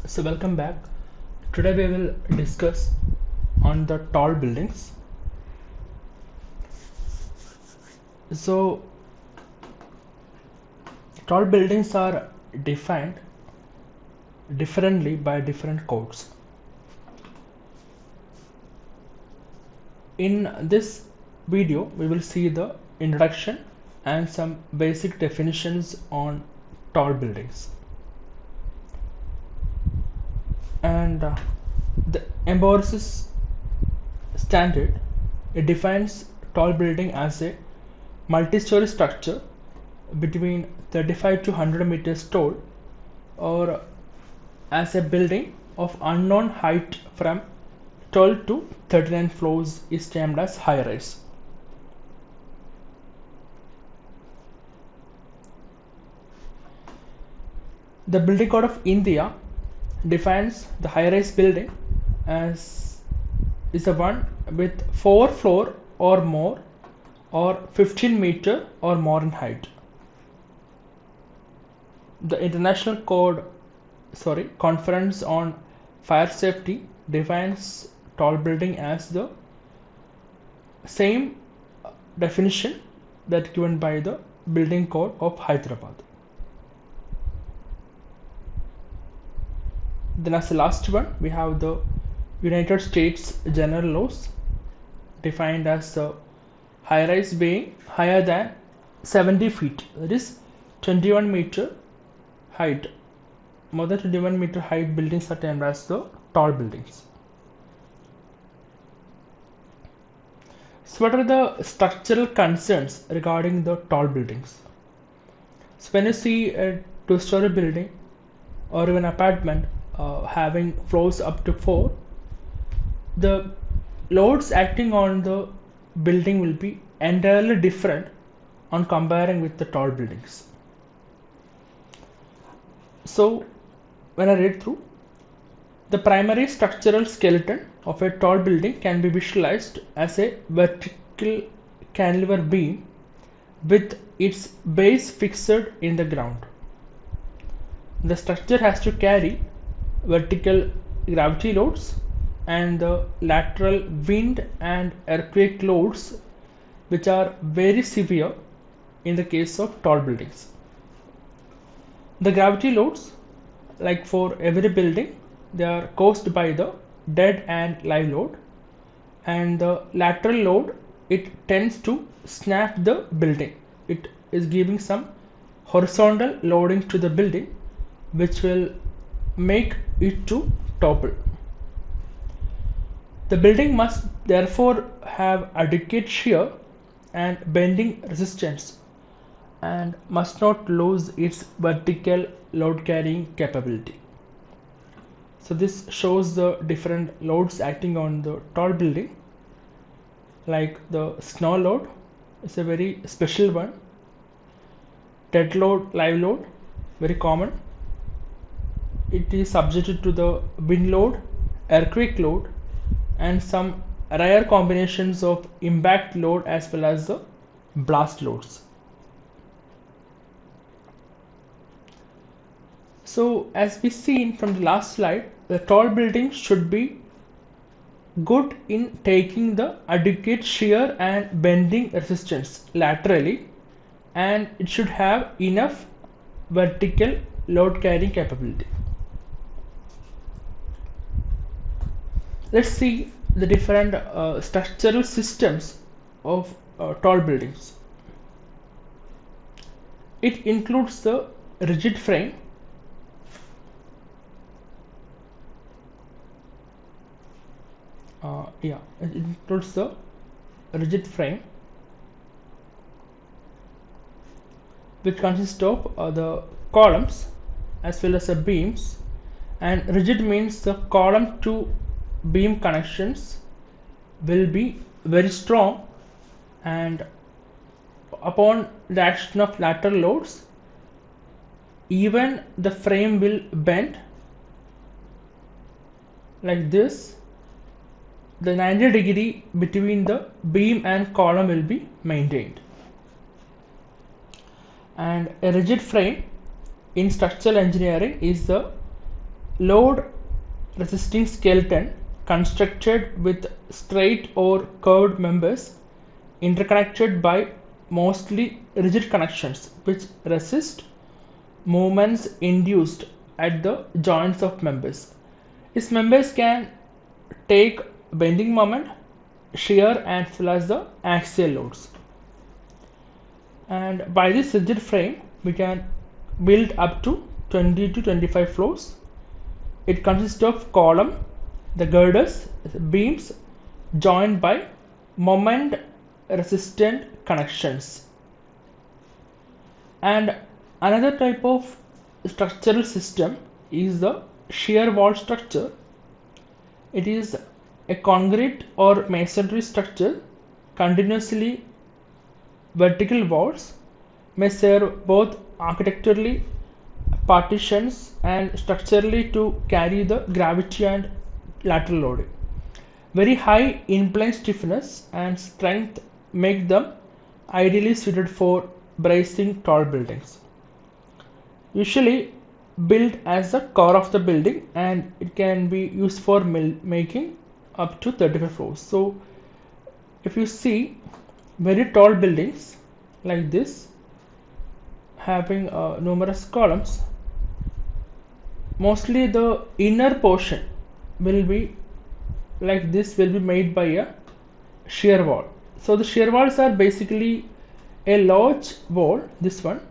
So welcome back. Today we will discuss on the tall buildings. So tall buildings are defined differently by different codes. In this video we will see the introduction and some basic definitions on tall buildings. And the Embourge's standard, it defines tall building as a multi-story structure between 35 to 100 meters tall, or as a building of unknown height from 12 to 39 floors is termed as high rise. The Building Code of India defines the high rise building as is the one with 4 floors or more, or 15 meter or more in height. The Conference on Fire Safety defines tall building as the same definition that given by the Building Code of Hyderabad. Then as the last one, we have the United States General Laws, defined as the high-rise being higher than 70 feet, that is 21 meter height. More than 21 meter height buildings are termed as the tall buildings. So what are the structural concerns regarding the tall buildings? So when you see a two-story building or even apartment having floors up to 4, the loads acting on the building will be entirely different on comparing with the tall buildings. So when I read through, the primary structural skeleton of a tall building can be visualized as a vertical cantilever beam with its base fixed in the ground. The structure has to carry vertical gravity loads and the lateral wind and earthquake loads, which are very severe in the case of tall buildings. The gravity loads, like for every building, they are caused by the dead and live load, and the lateral load, it tends to snap the building. It is giving some horizontal loading to the building, which will make it to topple. The building must therefore have adequate shear and bending resistance and must not lose its vertical load carrying capability. So this shows the different loads acting on the tall building. Like the snow load is a very special one. Dead load, live load, very common. It is subjected to the wind load, earthquake load, and some rare combinations of impact load as well as the blast loads. So as we seen from the last slide, the tall building should be good in taking the adequate shear and bending resistance laterally, and it should have enough vertical load carrying capability. Let's see the different structural systems of tall buildings. It includes the rigid frame, it includes the rigid frame, which consists of the columns as well as the beams. And rigid means the column to beam connections will be very strong, and upon the action of lateral loads, even the frame will bend like this. The 90 degree between the beam and column will be maintained. And a rigid frame in structural engineering is the load resisting skeleton constructed with straight or curved members interconnected by mostly rigid connections which resist movements induced at the joints of members. Its members can take bending moment, shear as well as the axial loads. And by this rigid frame we can build up to 20 to 25 floors. It consists of column, the girders, beams joined by moment resistant connections. And another type of structural system is the shear wall structure. It is a concrete or masonry structure. Continuously vertical walls may serve both architecturally partitions and structurally to carry the gravity and lateral loading. Very high in-plane stiffness and strength make them ideally suited for bracing tall buildings. Usually built as the core of the building, and it can be used for making up to 35 floors. So if you see very tall buildings like this having numerous columns, mostly the inner portion will be like this, will be made by a shear wall. So the shear walls are basically a large wall, this one,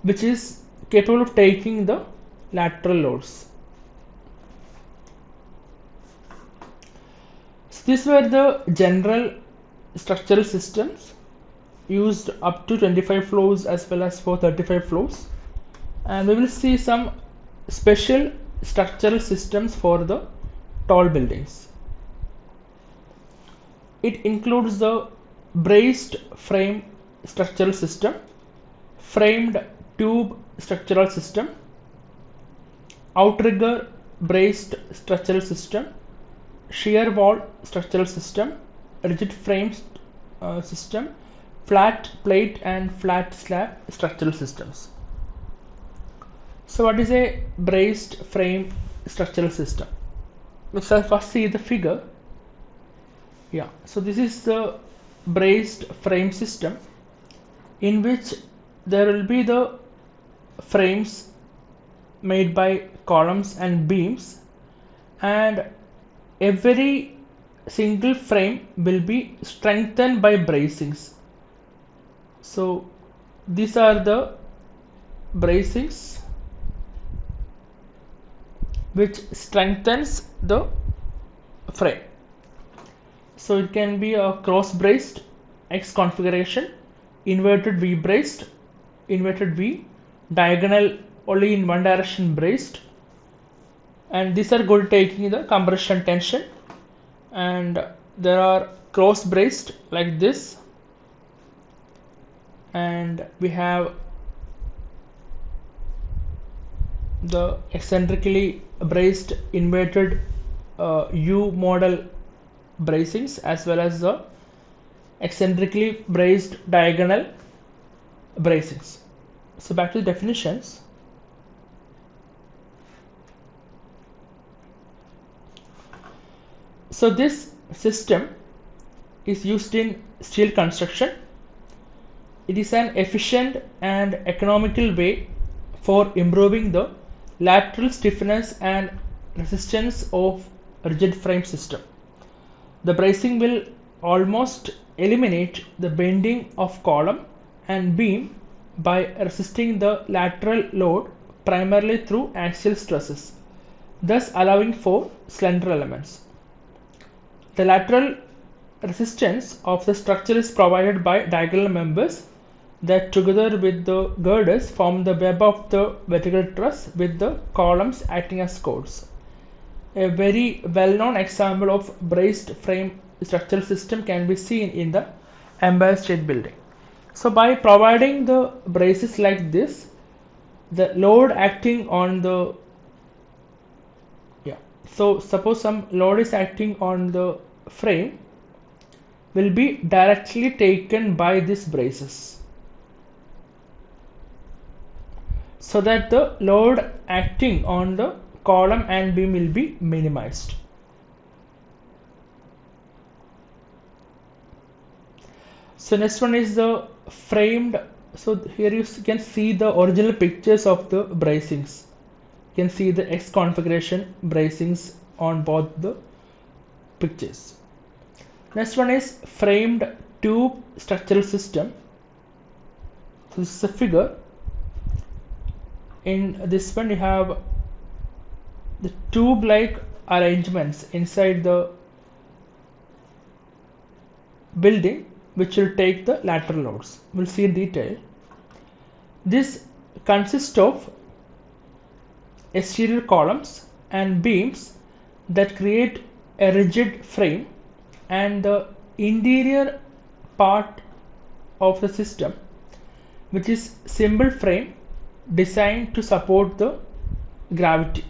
which is capable of taking the lateral loads. So these were the general structural systems used up to 25 floors as well as for 35 floors, and we will see some special structural systems for the tall buildings. It includes the braced frame structural system, framed tube structural system, outrigger braced structural system, shear wall structural system, rigid frame system, flat plate and flat slab structural systems. So what is a braced frame structural system? Let's first see the figure. Yeah, so this is the braced frame system, in which there will be the frames made by columns and beams, and every single frame will be strengthened by bracings. So these are the bracings which strengthens the frame. So it can be a cross braced X configuration, inverted V braced, inverted V, diagonal only in one direction braced, and these are good taking the compression tension. And there are cross braced like this, and we have the eccentrically braced inverted U model bracings, as well as the eccentrically braced diagonal bracings. So back to the definitions. So this system is used in steel construction. It is an efficient and economical way for improving the lateral stiffness and resistance of rigid frame system. The bracing will almost eliminate the bending of column and beam by resisting the lateral load primarily through axial stresses, thus allowing for slender elements. The lateral resistance of the structure is provided by diagonal members that, together with the girders, form the web of the vertical truss, with the columns acting as chords. A very well-known example of braced frame structural system can be seen in the Empire State Building. So by providing the braces like this, the load acting on the so suppose some load is acting on the frame will be directly taken by these braces, so that the load acting on the column and beam will be minimized. So next one is the framed. So here you can see the original pictures of the bracings. You can see the X configuration bracings on both the pictures. Next one is framed tube structural system. So this is a figure. In this one you have the tube-like arrangements inside the building which will take the lateral loads. We'll see in detail. This consists of exterior columns and beams that create a rigid frame, and the interior part of the system, which is simple frame designed to support the gravity.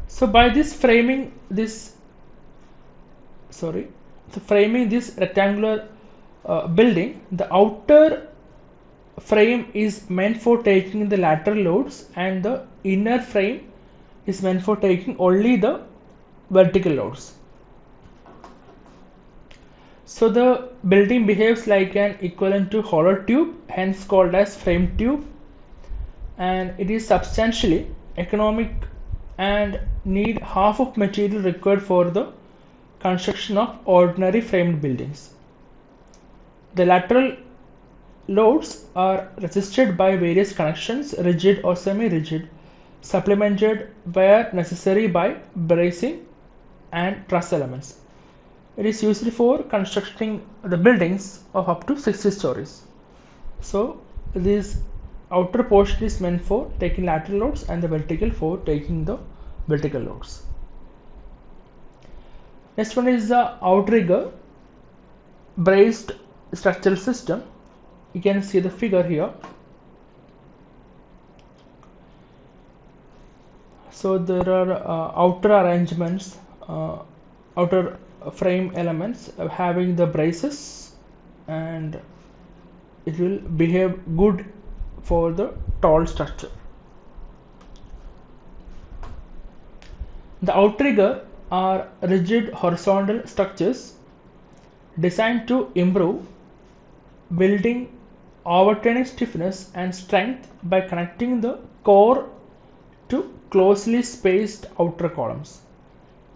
So by this framing this rectangular building, the outer frame is meant for taking the lateral loads and the inner frame is meant for taking only the vertical loads. So the building behaves like an equivalent to hollow tube, hence called as frame tube, and it is substantially economic and need half of material required for the construction of ordinary framed buildings. The lateral loads are resisted by various connections, rigid or semi-rigid, supplemented where necessary by bracing and truss elements. It is used for constructing the buildings of up to 60 stories. So this outer portion is meant for taking lateral loads and the vertical for taking the vertical loads. Next one is the outrigger braced structural system. You can see the figure here. So there are outer arrangements, outer frame elements having the braces, and it will behave good for the tall structure. The outrigger are rigid horizontal structures designed to improve building overturning stiffness and strength by connecting the core to closely spaced outer columns.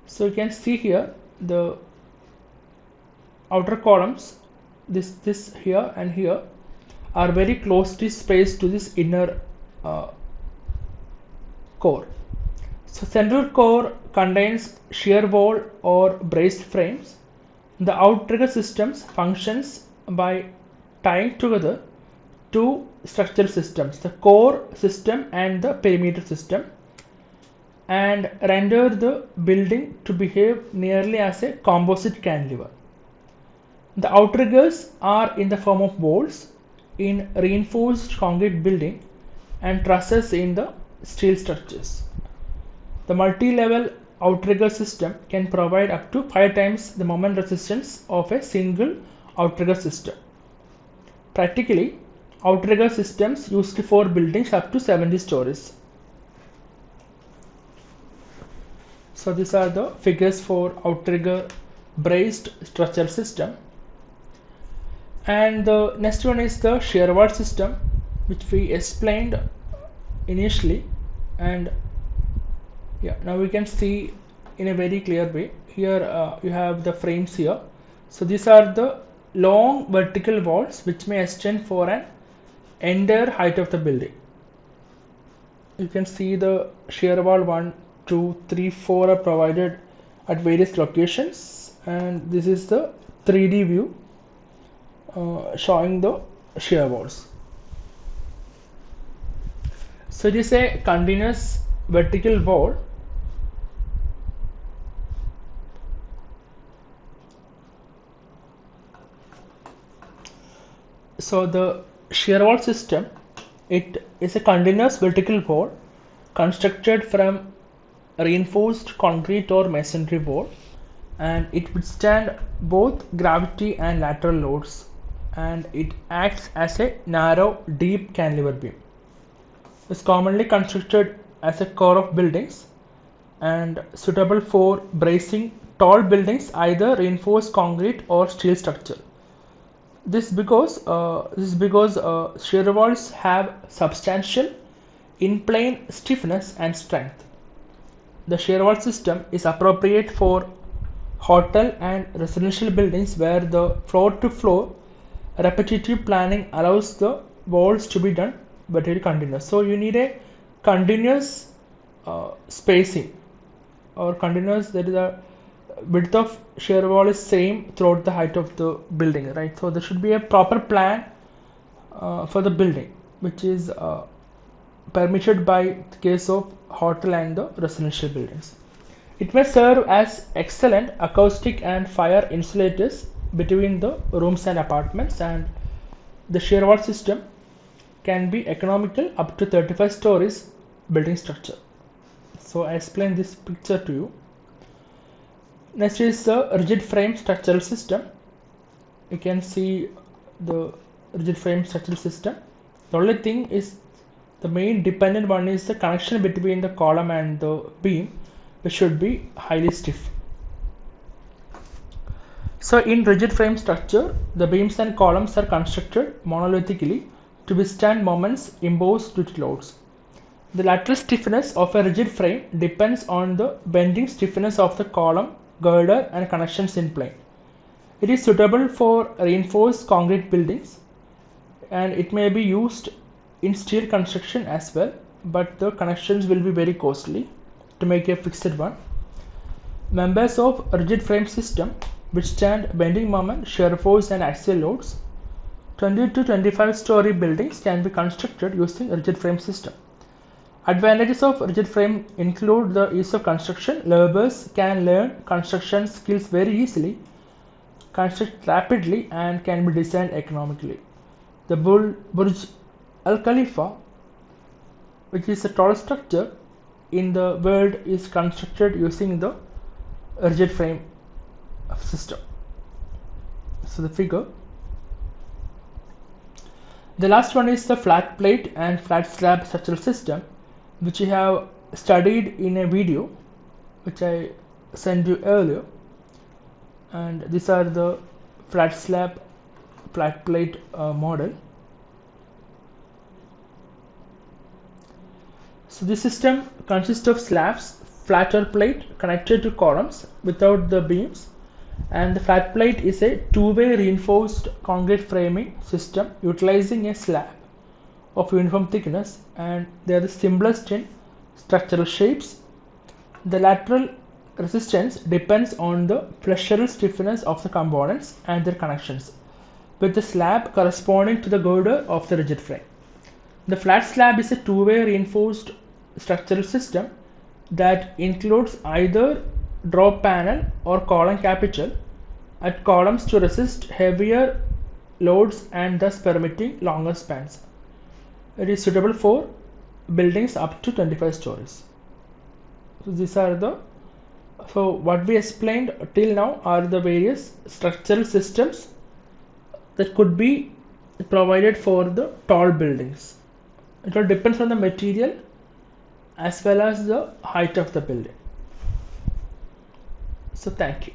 So you can see here the outer columns, this here and here, are very closely spaced to this inner core. So central core contains shear wall or braced frames. The outrigger systems functions by tying together two structural systems, the core system and the perimeter system, and render the building to behave nearly as a composite cantilever. The outriggers are in the form of walls in reinforced concrete building and trusses in the steel structures. The multi-level outrigger system can provide up to 5 times the moment resistance of a single outrigger system. Practically, outrigger systems used for buildings up to 70 stories. So these are the figures for outrigger braced structural system. And the next one is the shear wall system, which we explained initially, and now we can see in a very clear way. Here you have the frames here. So these are the long vertical walls which may extend for an entire height of the building. You can see the shear wall 1, 2, 3, 4 are provided at various locations, and this is the 3D view showing the shear walls. So it is a continuous vertical wall . So the shear wall system, it is a continuous vertical wall constructed from reinforced concrete or masonry wall, and it withstand both gravity and lateral loads, and it acts as a narrow deep cantilever beam. It's commonly constructed as a core of buildings and suitable for bracing tall buildings, either reinforced concrete or steel structure. This is because shear walls have substantial in-plane stiffness and strength. The shear wall system is appropriate for hotel and residential buildings where the floor-to-floor repetitive planning allows the walls to be done vertically continuous. So you need a continuous spacing or continuous, that is a width of shear wall is same throughout the height of the building, right? So there should be a proper plan for the building, which is permitted by the case of hotel and the residential buildings. It may serve as excellent acoustic and fire insulators between the rooms and apartments, and the shear wall system can be economical up to 35 stories building structure. So I explained this picture to you. Next is the rigid frame structural system. You can see the rigid frame structural system. The only thing is, the main dependent one is the connection between the column and the beam, which should be highly stiff. So in rigid frame structure, the beams and columns are constructed monolithically to withstand moments imposed due to loads. The lateral stiffness of a rigid frame depends on the bending stiffness of the column, girder and connections in plane. It is suitable for reinforced concrete buildings, and it may be used in steel construction as well, but the connections will be very costly to make a fixed one. Members of rigid frame system withstand bending moment, shear force and axial loads. 20 to 25 story buildings can be constructed using rigid frame system. Advantages of rigid frame include the ease of construction. Laborers can learn construction skills very easily, construct rapidly, and can be designed economically. The Burj Al Khalifa, which is the tallest structure in the world, is constructed using the rigid frame system. So the figure. The last one is the flat plate and flat slab structural system, which you have studied in a video which I sent you earlier, and these are the flat slab flat plate model. So this system consists of slabs, flatter plate connected to columns without the beams, and the flat plate is a two-way reinforced concrete framing system utilizing a slab of uniform thickness, and they are the simplest in structural shapes. The lateral resistance depends on the flexural stiffness of the components and their connections, with the slab corresponding to the girder of the rigid frame. The flat slab is a two-way reinforced structural system that includes either drop panel or column capital at columns to resist heavier loads and thus permitting longer spans. It is suitable for buildings up to 25 stories. So these are what we explained till now are the various structural systems that could be provided for the tall buildings. It all depends on the material as well as the height of the building. So thank you.